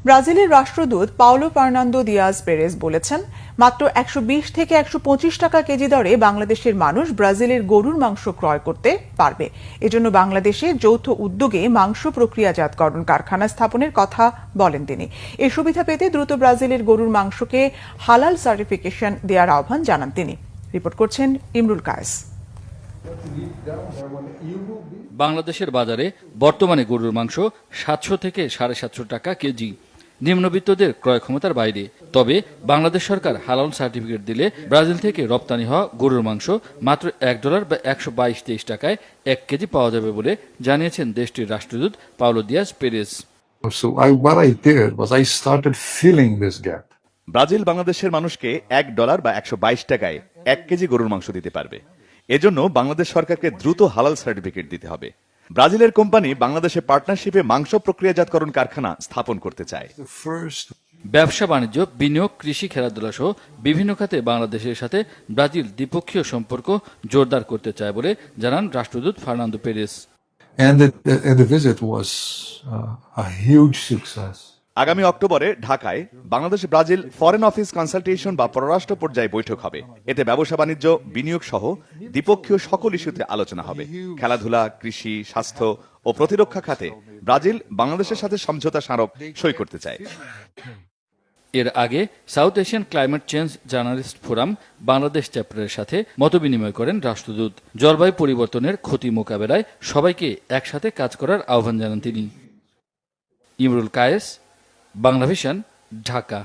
ব্রাজিলের রাষ্ট্রদূত Paulo Fernando Diaz Perez বলেছেন, মাত্র 120 থেকে 125 টাকা কেজি দরে বাংলাদেশের মানুষ ব্রাজিলের গরুর মাংস ক্রয় করতে পারবে। এজন্য বাংলাদেশে যৌথ উদ্যোগে মাংস প্রক্রিয়াজাতকরণ কারখানা স্থাপনের কথা বলেন তিনি। এই সুবিধা পেতে দ্রুত ব্রাজিলের গরুর মাংসকে হালাল সার্টিফিকেশন দেওয়ার আহ্বান জানান তিনি। রিপোর্ট করছেন ইমরুল কায়েস। বাংলাদেশের বাজারে বর্তমানে গরুর মাংস 700 থেকে 750 টাকা কেজি, নিম্নবিত্তদের ক্রয় ক্ষমতার বাইরে। তবে বাংলাদেশ সরকার হালাল সার্টিফিকেট দিলে ব্রাজিল থেকে রপ্তানি হওয়া গরুর মাংস মাত্র $1 বা 122-23 টাকায় 1 কেজি পাওয়া যাবে বলে জানিয়েছেন দেশটির রাষ্ট্রদূত Paulo Diaz Perez. What I did was I started filling this gap. Brazil বাংলাদেশের মানুষকে $1 বা 122 টাকায় 1 কেজি গরুর মাংস দিতে পারবে। এজন্য বাংলাদেশ সরকারকে দ্রুত হালাল সার্টিফিকেট দিতে হবে। ব্রাজিলের কোম্পানি বাংলাদেশে পার্টনারশিপে মাংস প্রক্রিয়াজাতকরণ কারখানা স্থাপন করতে চায়। ব্যবসা বাণিজ্য, বিনিয়োগ, কৃষি, খেলাধুলা সহ বিভিন্ন খাতে বাংলাদেশের সাথে ব্রাজিল দ্বিপক্ষীয় সম্পর্ক জোরদার করতে চায় বলে জানান রাষ্ট্রদূত Fernando Perez. And the visit was a huge success. আগামী অক্টোবরে ঢাকায় Bangladesh Brazil foreign office consultation বা পররাষ্ট্র পর্যায়ে বৈঠক হবে। এতে ব্যবসা বাণিজ্য, বিনিয়োগ সহ দ্বিপক্ষীয় সকল ইস্যুতে আলোচনা হবে। খেলাধুলা, কৃষি, স্বাস্থ্য ও প্রতিরক্ষা খাতে ব্রাজিল বাংলাদেশের সাথে সমঝোতা স্মারক সই করতে চায়। এর আগে south Asian climate change journalist forum Bangladesh চ্যাপ্টারের সাথে মতবিনিময় করেন রাষ্ট্রদূত। জলবায়ু পরিবর্তনের ক্ষতি মোকাবেলায় সবাইকে একসাথে কাজ করার আহ্বান জানান তিনি। ইমরুল কায়েস, বাংলাভিশন, ঢাকা।